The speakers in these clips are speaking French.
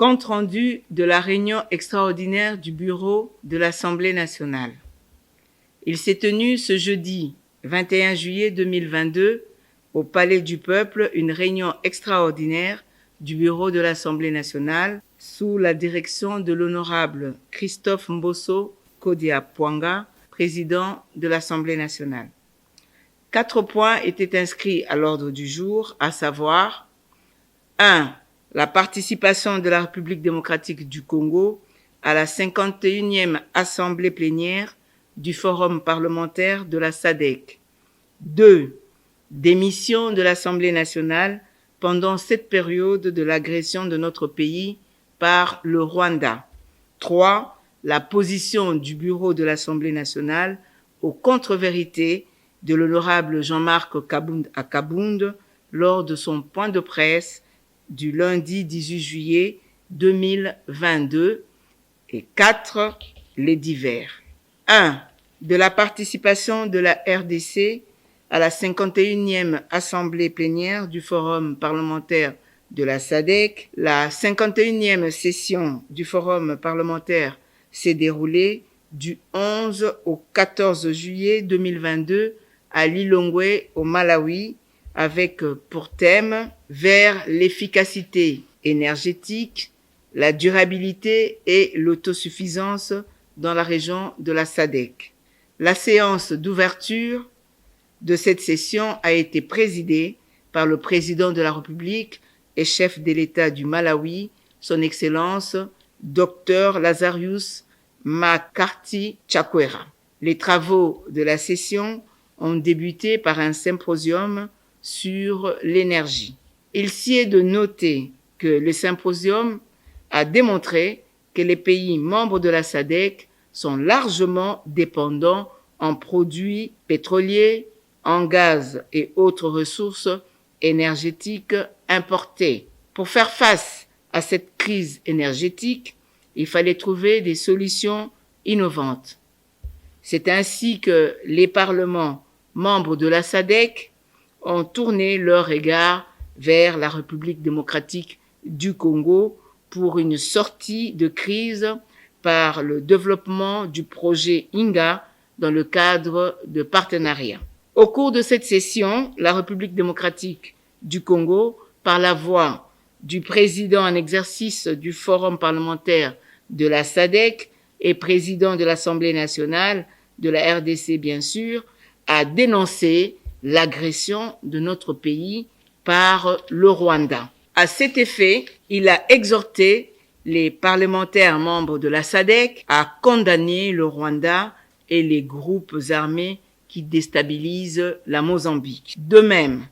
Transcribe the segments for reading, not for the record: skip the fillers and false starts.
Compte rendu de la réunion extraordinaire du bureau de l'Assemblée nationale. Il s'est tenu ce jeudi 21 juillet 2022 au Palais du Peuple une réunion extraordinaire du bureau de l'Assemblée nationale sous la direction de l'honorable Christophe Mbosso Kodia-Pwanga, président de l'Assemblée nationale. 4 points étaient inscrits à l'ordre du jour, à savoir 1. La participation de la République démocratique du Congo à la 51e Assemblée plénière du Forum parlementaire de la SADC. 2. Démission de l'Assemblée nationale pendant cette période de l'agression de notre pays par le Rwanda. 3. La position du bureau de l'Assemblée nationale aux contre-vérités de l'honorable Jean-Marc Kabund lors de son point de presse du lundi 18 juillet 2022. Et 4. Les divers. 1. De la participation de la RDC à la 51e Assemblée plénière du Forum parlementaire de la SADC. La 51e session du Forum parlementaire s'est déroulée du 11 au 14 juillet 2022 à Lilongwe, au Malawi, avec pour thème « Vers l'efficacité énergétique, la durabilité et l'autosuffisance dans la région de la SADC ». La séance d'ouverture de cette session a été présidée par le président de la République et chef de l'État du Malawi, son Excellence Dr Lazarus Makarti Chakwera. Les travaux de la session ont débuté par un symposium sur l'énergie. Il s'y est de noter que le symposium a démontré que les pays membres de la SADC sont largement dépendants en produits pétroliers, en gaz et autres ressources énergétiques importées. Pour faire face à cette crise énergétique, il fallait trouver des solutions innovantes. C'est ainsi que les parlements membres de la SADC ont tourné leur regard vers la République démocratique du Congo pour une sortie de crise par le développement du projet INGA dans le cadre de partenariats. Au cours de cette session, la République démocratique du Congo, par la voix du président en exercice du Forum parlementaire de la SADC et président de l'Assemblée nationale de la RDC bien sûr, a dénoncé l'agression de notre pays par le Rwanda. À cet effet, il a exhorté les parlementaires membres de la SADC à condamner le Rwanda et les groupes armés qui déstabilisent la Mozambique. De même,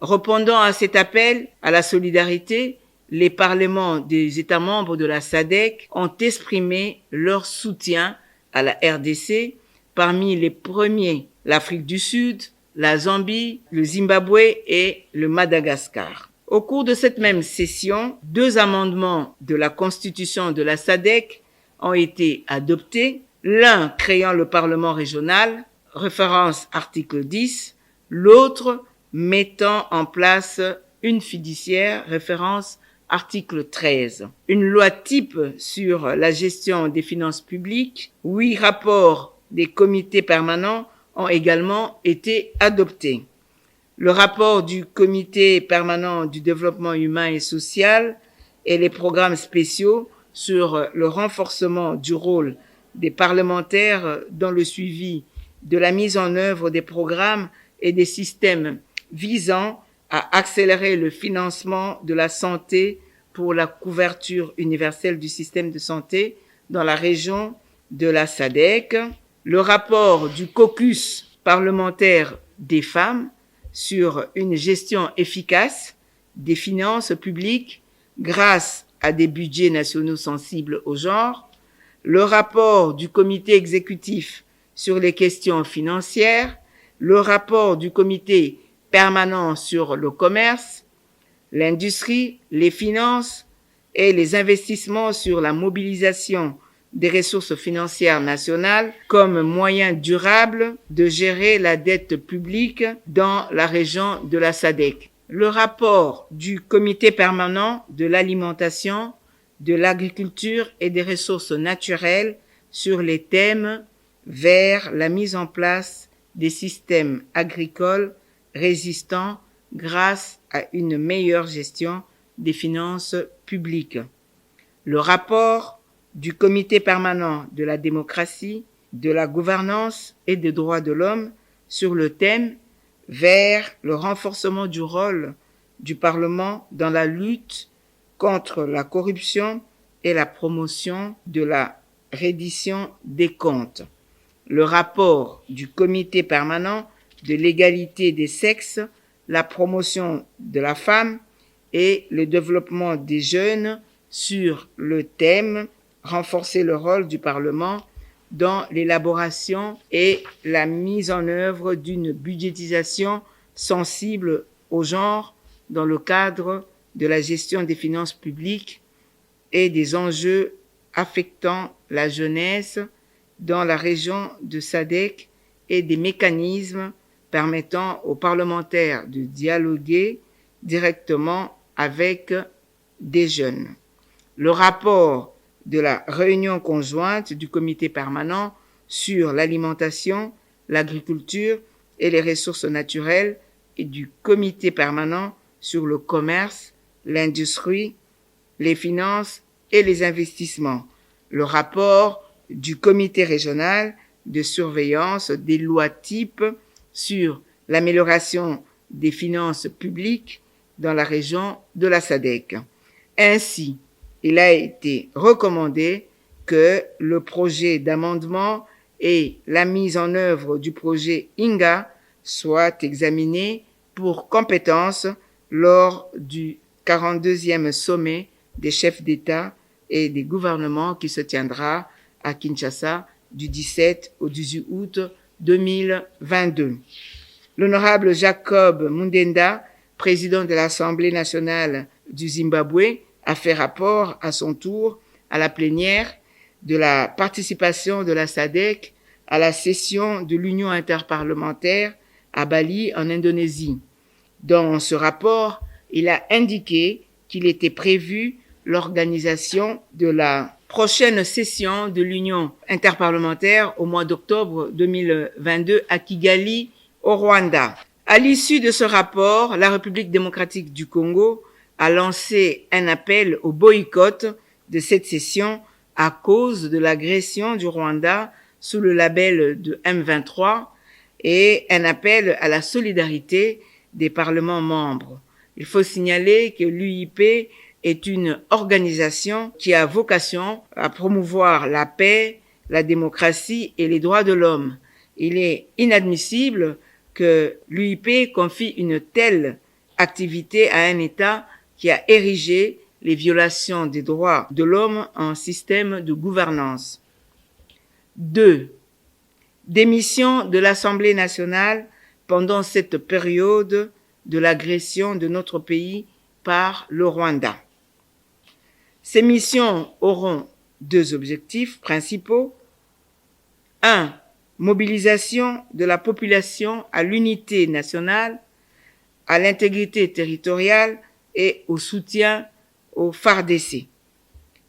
répondant à cet appel à la solidarité, les parlements des États membres de la SADC ont exprimé leur soutien à la RDC, parmi les premiers l'Afrique du Sud, la Zambie, le Zimbabwe et le Madagascar. Au cours de cette même session, 2 amendements de la Constitution de la SADC ont été adoptés, l'un créant le Parlement régional, référence article 10, l'autre mettant en place une fiduciaire, référence article 13. Une loi type sur la gestion des finances publiques, 8 rapports des comités permanents ont également été adoptés. Le rapport du Comité permanent du développement humain et social et les programmes spéciaux sur le renforcement du rôle des parlementaires dans le suivi de la mise en œuvre des programmes et des systèmes visant à accélérer le financement de la santé pour la couverture universelle du système de santé dans la région de la SADC. Le rapport du caucus parlementaire des femmes sur une gestion efficace des finances publiques grâce à des budgets nationaux sensibles au genre, le rapport du comité exécutif sur les questions financières, le rapport du comité permanent sur le commerce, l'industrie, les finances et les investissements sur la mobilisation des ressources financières nationales comme moyen durable de gérer la dette publique dans la région de la SADC. Le rapport du comité permanent de l'alimentation, de l'agriculture et des ressources naturelles sur les thèmes vers la mise en place des systèmes agricoles résistants grâce à une meilleure gestion des finances publiques. Le rapport du Comité permanent de la démocratie, de la gouvernance et des droits de l'homme sur le thème vers le renforcement du rôle du Parlement dans la lutte contre la corruption et la promotion de la reddition des comptes. Le rapport du Comité permanent de l'égalité des sexes, la promotion de la femme et le développement des jeunes sur le thème renforcer le rôle du Parlement dans l'élaboration et la mise en œuvre d'une budgétisation sensible au genre dans le cadre de la gestion des finances publiques et des enjeux affectant la jeunesse dans la région de SADC et des mécanismes permettant aux parlementaires de dialoguer directement avec des jeunes. Le rapport de la réunion conjointe du Comité permanent sur l'alimentation, l'agriculture et les ressources naturelles et du Comité permanent sur le commerce, l'industrie, les finances et les investissements. Le rapport du Comité régional de surveillance des lois types sur l'amélioration des finances publiques dans la région de la SADC. Ainsi, il a été recommandé que le projet d'amendement et la mise en œuvre du projet INGA soient examinés pour compétence lors du 42e sommet des chefs d'État et des gouvernements qui se tiendra à Kinshasa du 17 au 18 août 2022. L'honorable Jacob Mundenda, président de l'Assemblée nationale du Zimbabwe, a fait rapport à son tour à la plénière de la participation de la SADC à la session de l'Union interparlementaire à Bali, en Indonésie. Dans ce rapport, il a indiqué qu'il était prévu l'organisation de la prochaine session de l'Union interparlementaire au mois d'octobre 2022 à Kigali, au Rwanda. À l'issue de ce rapport, la République démocratique du Congo a lancé un appel au boycott de cette session à cause de l'agression du Rwanda sous le label de M23 et un appel à la solidarité des parlements membres. Il faut signaler que l'UIP est une organisation qui a vocation à promouvoir la paix, la démocratie et les droits de l'homme. Il est inadmissible que l'UIP confie une telle activité à un État qui a érigé les violations des droits de l'homme en système de gouvernance. 2. Démission de l'Assemblée nationale pendant cette période de l'agression de notre pays par le Rwanda. Ces missions auront deux objectifs principaux. 1. Mobilisation de la population à l'unité nationale, à l'intégrité territoriale et au soutien au FARDC.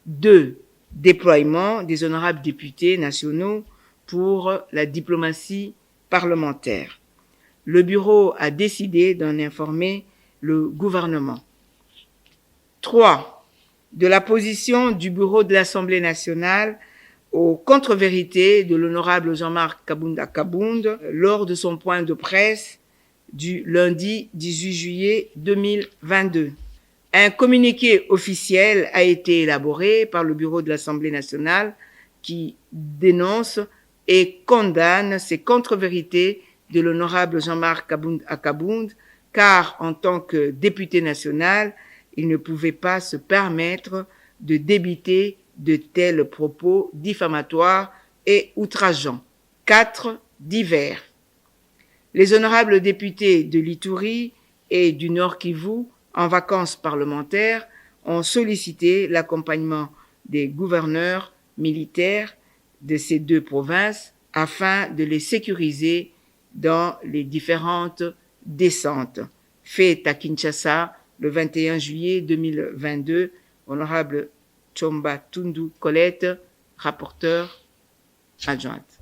2. Déploiement des honorables députés nationaux pour la diplomatie parlementaire. Le bureau a décidé d'en informer le gouvernement. 3. De la position du bureau de l'Assemblée nationale aux contre-vérités de l'honorable Jean-Marc Kabunda Kabound lors de son point de presse du lundi 18 juillet 2022. Un communiqué officiel a été élaboré par le bureau de l'Assemblée nationale qui dénonce et condamne ces contre-vérités de l'honorable Jean-Marc Kabound, car en tant que député national, il ne pouvait pas se permettre de débiter de tels propos diffamatoires et outrageants. 4. Divers. Les honorables députés de l'Ituri et du Nord Kivu, en vacances parlementaires, ont sollicité l'accompagnement des gouverneurs militaires de ces deux provinces afin de les sécuriser dans les différentes descentes faites à Kinshasa le 21 juillet 2022. Honorable Chomba Tundu Colette, rapporteure adjointe.